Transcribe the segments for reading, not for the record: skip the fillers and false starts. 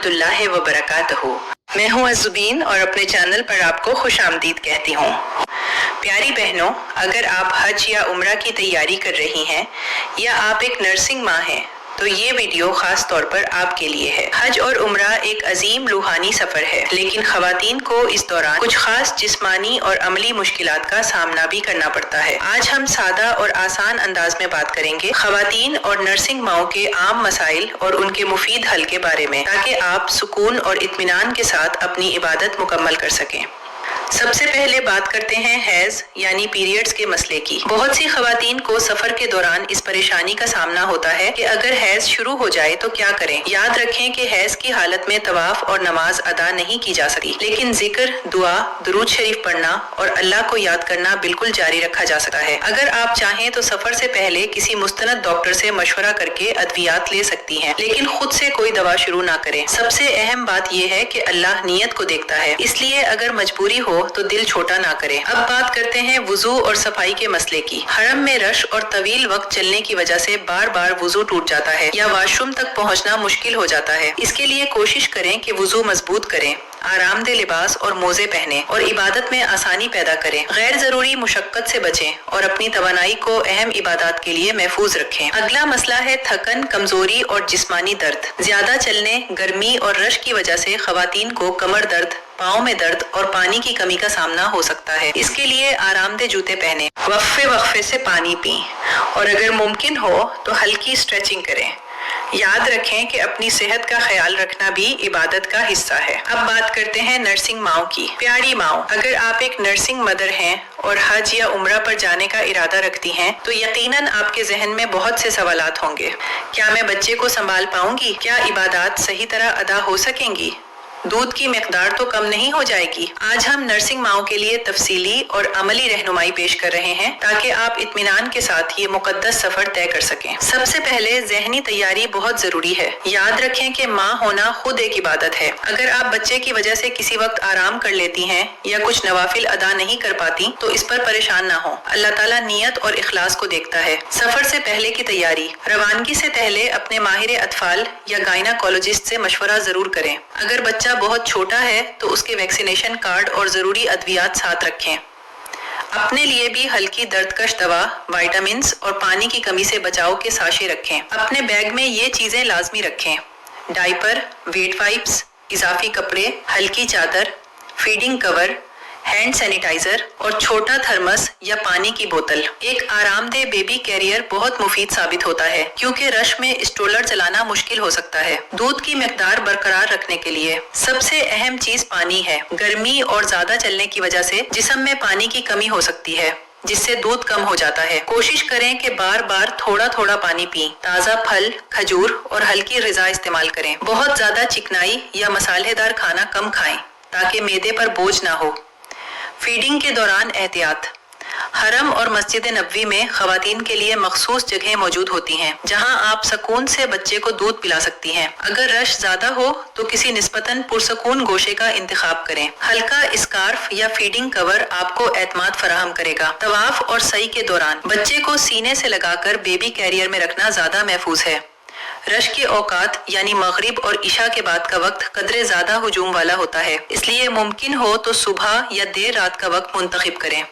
रहमतुल्लाह व बरकातहू। मैं हूँ अज़ुबीन और अपने चैनल पर आपको खुश आमदीद कहती हूँ। प्यारी बहनों, अगर आप हज या उम्रा की तैयारी कर रही हैं या आप एक नर्सिंग माँ हैं तो ये वीडियो खास तौर पर आपके लिए है। हज और उम्रा एक अजीम रूहानी सफर है, लेकिन खवातीन को इस दौरान कुछ खास जिस्मानी और अमली मुश्किलात का सामना भी करना पड़ता है। आज हम सादा और आसान अंदाज में बात करेंगे खवातीन और नर्सिंग माओं के आम मसाइल और उनके मुफीद हल के बारे में, ताकि आप सुकून और इत्मीनान के साथ अपनी इबादत मुकम्मल कर सकें। सबसे पहले बात करते हैं हैज यानी पीरियड्स के मसले की। बहुत सी खवातीन को सफर के दौरान इस परेशानी का सामना होता है कि अगर हैज शुरू हो जाए तो क्या करें। याद रखें कि हैज की हालत में तवाफ और नमाज अदा नहीं की जा सकती, लेकिन जिक्र, दुआ, दुरूद शरीफ पढ़ना और अल्लाह को याद करना बिल्कुल जारी रखा जा सकता है। अगर आप चाहें तो सफर से पहले किसी मुस्तनद डॉक्टर से मशवरा करके अद्वियात ले सकती हैं, लेकिन खुद से कोई दवा शुरू ना करें। सबसे अहम बात यह है कि अल्लाह नीयत को देखता है, इसलिए अगर मजबूरी हो तो दिल छोटा ना करें। अब बात करते हैं वुजू और सफाई के मसले की। हरम में रश और तवील वक्त चलने की वजह से बार बार वुजू टूट जाता है या वॉशरूम तक पहुंचना मुश्किल हो जाता है। इसके लिए कोशिश करें कि वुजू मजबूत करें, आरामदेह लिबास और मोजे पहने और इबादत में आसानी पैदा करें। गैर जरूरी मुशक्कत से बचें और अपनी तवानाई को अहम इबादत के लिए महफूज रखें। अगला मसला है थकन, कमजोरी और जिस्मानी दर्द। ज्यादा चलने, गर्मी और रश की वजह से खवातीन को कमर दर्द, पाँव में दर्द और पानी की कमी का सामना हो सकता है। इसके लिए आरामदेह जूते पहने, वक्फे वक्फे से पानी पीं और अगर मुमकिन हो तो हल्की स्ट्रेचिंग करें। याद रखें कि अपनी सेहत का ख्याल रखना भी इबादत का हिस्सा है। अब बात करते हैं नर्सिंग माओं की। प्यारी माओ, अगर आप एक नर्सिंग मदर हैं और हज या उम्रा पर जाने का इरादा रखती हैं तो यकीनन आपके जहन में बहुत से सवालात होंगे। क्या मैं बच्चे को संभाल पाऊंगी? क्या इबादत सही तरह अदा हो सकेंगी? दूध की मिकदार तो कम नहीं हो जाएगी? आज हम नर्सिंग माओं के लिए तफसीली और अमली रहनुमाई पेश कर रहे हैं ताकि आप इत्मीनान के साथ ये मुकद्दस सफर तय कर सकें। सबसे पहले ज़हनी तैयारी बहुत जरूरी है। याद रखें कि माँ होना खुद एक इबादत है। अगर आप बच्चे की वजह से किसी वक्त आराम कर लेती हैं या कुछ नवाफिल अदा नहीं कर पाती तो इस पर परेशान ना हो। अल्लाह ताला नीयत और इखलास को देखता है। सफर से पहले की तैयारी। रवानगी से पहले अपने माहिर अतफाल या गायनाकोलॉजिस्ट से मशवरा जरूर करें। अगर बच्चा बहुत छोटा है तो उसके वैक्सीनेशन कार्ड और जरूरी अद्वियात साथ रखें। अपने लिए भी हल्की दर्दकश दवा, विटामिन्स और पानी की कमी से बचाव के साशे रखें। अपने बैग में ये चीजें लाजमी रखें: डायपर, वेट वाइप्स, इजाफी कपड़े, हल्की चादर, फीडिंग कवर, हैंड सैनिटाइजर और छोटा थर्मस या पानी की बोतल। एक आरामदेह बेबी कैरियर बहुत मुफीद साबित होता है क्योंकि रश में स्ट्रोलर चलाना मुश्किल हो सकता है। दूध की मिकदार बरकरार रखने के लिए सबसे अहम चीज पानी है। गर्मी और ज्यादा चलने की वजह से जिस्म में पानी की कमी हो सकती है, जिससे दूध कम हो जाता है। कोशिश करें कि बार बार थोड़ा थोड़ा पानी पिएं। ताज़ा फल, खजूर और हल्की ग़िज़ा इस्तेमाल करें। बहुत ज्यादा चिकनाई या मसालेदार खाना कम खाएं ताकि मैदे पर बोझ ना हो। फीडिंग के दौरान एहतियात। हरम और मस्जिद नबवी में खवातीन के लिए मखसूस जगह मौजूद होती हैं जहां आप सुकून से बच्चे को दूध पिला सकती हैं। अगर रश ज्यादा हो तो किसी निस्बतन पुरसकून गोशे का इंतखाब करें। हल्का स्कार्फ या फीडिंग कवर आपको एतमाद फराहम करेगा। तवाफ और सई के दौरान बच्चे को सीने से लगाकर बेबी कैरियर में रखना ज्यादा महफूज है। रश के औकात यानी मगरिब और इशा के बाद का वक्त कदरे ज्यादा हुजूम वाला होता है, इसलिए मुमकिन हो तो सुबह या देर रात का वक्त मुंतखब करें।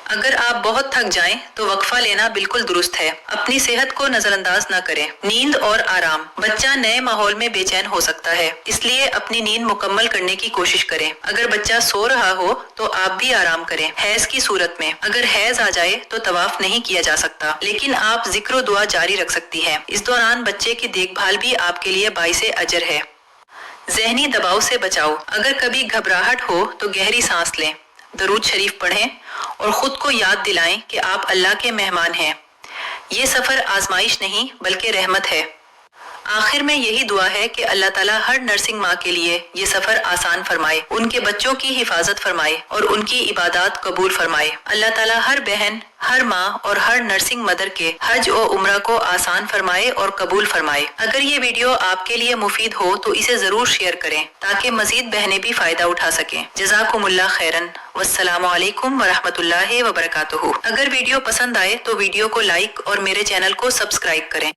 अगर आप बहुत थक जाएं तो वक्फा लेना बिल्कुल दुरुस्त है। अपनी सेहत को नजरअंदाज न करें। नींद और आराम। बच्चा नए माहौल में बेचैन हो सकता है, इसलिए अपनी नींद मुकम्मल करने की कोशिश करें। अगर बच्चा सो रहा हो तो आप भी आराम करें। हैज की सूरत में अगर हैज आ जाए तो तवाफ नहीं किया जा सकता, लेकिन आप जिक्र दुआ जारी रख सकती हैं। इस दौरान बच्चे की देखभाल भी आपके लिए बाइसे अजर है। जहनी दबाव से बचाओ। अगर कभी घबराहट हो तो गहरी सांस लें, दरूद शरीफ पढ़ें और खुद को याद दिलाएं कि आप अल्लाह के मेहमान हैं। ये सफर आजमाइश नहीं बल्कि रहमत है। आखिर में यही दुआ है कि अल्लाह ताला हर नर्सिंग माँ के लिए ये सफर आसान फरमाए, उनके बच्चों की हिफाजत फरमाए और उनकी इबादत कबूल फरमाए। अल्लाह ताला हर बहन, हर माँ और हर नर्सिंग मदर के हज और उम्रा को आसान फरमाए और कबूल फरमाए। अगर ये वीडियो आपके लिए मुफीद हो तो इसे जरूर शेयर करें ताकि मजीद बहनें भी फायदा उठा सकें। जज़ाकुमुल्लाह खैरन। वस्सलामु अलैकुम वरहमतुल्लाहि वबरकातुहू। अगर वीडियो पसंद आए तो वीडियो को लाइक और मेरे चैनल को सब्सक्राइब करें।